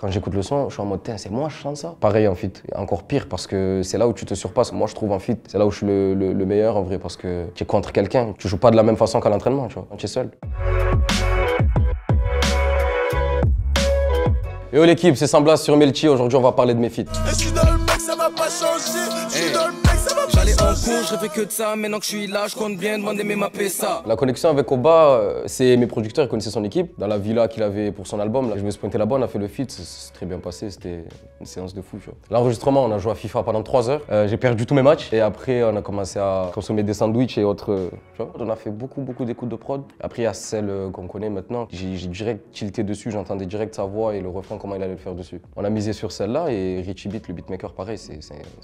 Quand j'écoute le son, je suis en mode, c'est moi je chante ça. Pareil en feat, encore pire parce que c'est là où tu te surpasses. Moi je trouve en feat, c'est là où je suis le meilleur en vrai parce que tu es contre quelqu'un. Tu joues pas de la même façon qu'à l'entraînement, tu vois, quand tu es seul. Yo l'équipe, c'est Samblas sur Melchi. Aujourd'hui on va parler de mes feats. Je suis dans le mec, ça va pas changer. Je suis dans le mec, ça va pas changer. J'allais en cours, je rêvais que de ça. Maintenant que je suis là, je compte bien demander mes mappés ça. La connexion avec Oba, c'est mes producteurs, ils connaissaient son équipe. Dans la villa qu'il avait pour son album, là, je me suis pointé là-bas, on a fait le feat, c'est très bien passé, c'était une séance de fou. L'enregistrement, on a joué à FIFA pendant 3 heures. J'ai perdu tous mes matchs et après on a commencé à consommer des sandwichs et autres. Tu vois, on a fait beaucoup d'écoutes de prod. Après il y a celle qu'on connaît maintenant, j'ai direct tilté dessus, j'entendais direct sa voix et le refrain, comment il allait le faire dessus. On a misé sur celle-là et Richie Beat, le beatmaker, pareil, c'est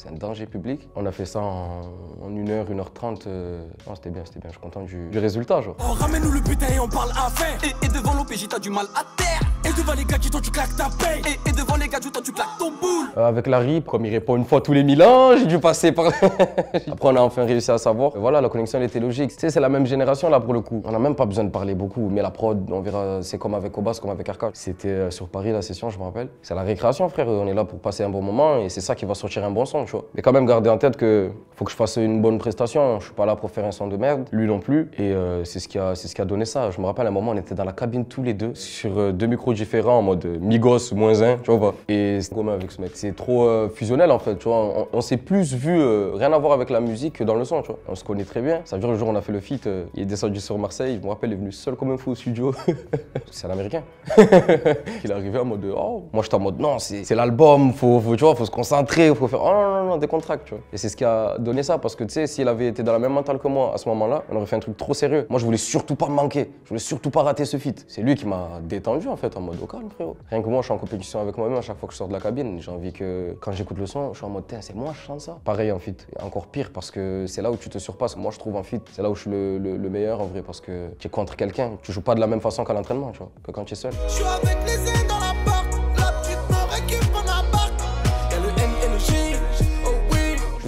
un danger public. On a fait ça en 1h, 1h30. Non, c'était bien, je suis content du résultat. Genre. Oh, ramène-nous le butin et on parle affaire. Et devant l'OPJ, t'as du mal à terre. Et devant les gars qui tu claques ta paye. Et devant les gars tu claques ton boule. Avec Larry, comme il répond une fois tous les 1000 ans, j'ai dû passer par là. Après, on a enfin réussi à savoir. Et voilà, la connexion, elle était logique. Tu sais, c'est la même génération là pour le coup. On n'a même pas besoin de parler beaucoup, mais la prod, on verra, c'est comme avec Oba, c'est comme avec Arca. C'était sur Paris la session, je me rappelle. C'est la récréation, frère. On est là pour passer un bon moment et c'est ça qui va sortir un bon son, tu vois. Mais quand même, garder en tête que faut que je fasse une bonne prestation. Je suis pas là pour faire un son de merde, lui non plus. Et c'est ce qui a donné ça. Je me rappelle à un moment, on était dans la cabine tous les deux sur 2 micros différents en mode Migos -1, tu vois. Et c'est commun avec ce mec. C'est trop fusionnel en fait, tu vois. On s'est plus vu, rien à voir avec la musique que dans le son, tu vois. On se connaît très bien. Ça veut dire le jour où on a fait le feat, il est descendu sur Marseille. Je me rappelle, il est venu seul comme un fou au studio. C'est un Américain. Il est arrivé en mode oh. Moi j'étais en mode non, c'est l'album, faut se concentrer, faut faire oh non, décontracte, tu vois. Et c'est ce qui a donné ça parce que tu sais, s'il avait été dans la même mentale que moi à ce moment-là, on aurait fait un truc trop sérieux. Moi je voulais surtout pas me manquer, je voulais surtout pas rater ce feat. C'est lui qui m'a détendu en fait, en mode au calme frérot. Rien que moi je suis en compétition avec moi-même à chaque fois que je sors de la cabine. J'ai envie que quand j'écoute le son, je suis en mode c'est moi je chante ça. Pareil en feat, encore pire parce que c'est là où tu te surpasses. Moi je trouve en feat, c'est là où je suis le meilleur en vrai parce que tu es contre quelqu'un, tu joues pas de la même façon qu'à l'entraînement, tu vois, que quand tu es seul. Je suis avec les ailes dans la porte. La petite me récupère ma barque. Y'a le N et le G, oh oui. Je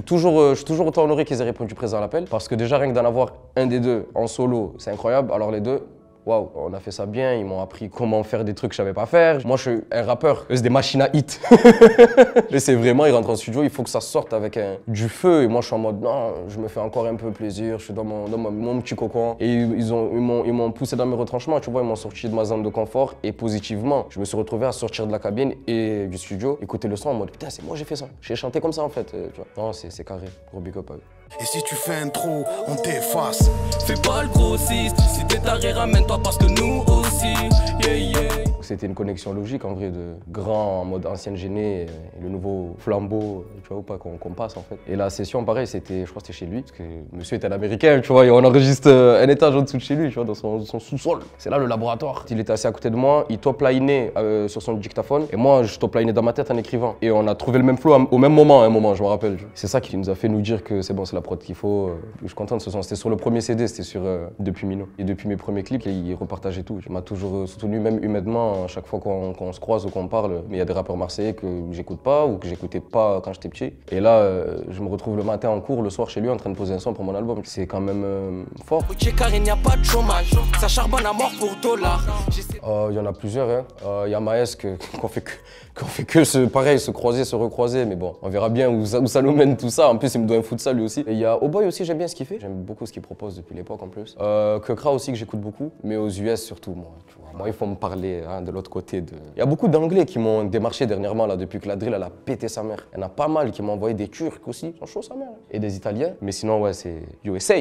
suis toujours autant honoré qu'ils aient répondu présent à l'appel parce que déjà rien que d'en avoir un des deux en solo, c'est incroyable. Alors les deux, waouh, on a fait ça bien, ils m'ont appris comment faire des trucs que je savais pas faire. Moi, je suis un rappeur, eux, c'est des machines à hit. Et c'est vraiment, ils rentrent en studio, il faut que ça sorte avec du feu. Et moi, je suis en mode, non, je me fais encore un peu plaisir, je suis dans mon petit cocon. Et ils m'ont poussé dans mes retranchements, tu vois, ils m'ont sorti de ma zone de confort. Et positivement, je me suis retrouvé à sortir de la cabine et du studio, écouter le son en mode, putain, c'est moi, j'ai fait ça. J'ai chanté comme ça, en fait, tu vois. Non, c'est carré, gros big up à eux. Et si tu fais un trou, on t'efface. Fais pas le grossiste. Si t'es taré, ramène-toi parce que nous aussi. Yeah, yeah. C'était une connexion logique en vrai de grand en mode ancienne gênée et le nouveau flambeau, tu vois ou pas, qu'on passe en fait. Et la session pareil, c'était, je crois que c'était chez lui, parce que monsieur était un américain, tu vois, et on enregistre un étage en dessous de chez lui, tu vois, dans son sous-sol. C'est là le laboratoire. Il était assis à côté de moi, il top-linait sur son dictaphone et moi je top-linais dans ma tête en écrivant. Et on a trouvé le même flow au même moment, à un moment, je me rappelle. C'est ça qui nous a fait nous dire que c'est bon, c'est la prod qu'il faut. Je suis content de ce son. C'était sur le premier CD, c'était sur Depuis Mino. Et depuis mes premiers clips, il repartageait tout. Il m'a toujours soutenu, même humainement, à chaque fois qu'on se croise ou qu'on parle. Mais il y a des rappeurs marseillais que j'écoute pas ou que j'écoutais pas quand j'étais petit. Et là, je me retrouve le matin en cours, le soir chez lui, en train de poser un son pour mon album. C'est quand même fort. Ok, car il n'y a pas de chômage. Ça charbonne à mort pour dollars. Il y en a plusieurs, hein. Il y a Maes qu'on fait que se croiser, se recroiser. Mais bon, on verra bien où ça nous mène tout ça. En plus, il me doit un foot ça lui aussi. Et il y a Oboy aussi, j'aime bien ce qu'il fait. J'aime beaucoup ce qu'il propose depuis l'époque en plus. Kekra aussi que j'écoute beaucoup, mais aux US surtout, moi. Tu vois. Moi, il faut me parler hein, de l'autre côté. Il y a beaucoup d'Anglais qui m'ont démarché dernièrement là, depuis que la drill elle a pété sa mère. Il y en a pas mal qui m'ont envoyé des Turcs aussi, ils sont chauds sa mère. Et des Italiens. Mais sinon, ouais, c'est USA.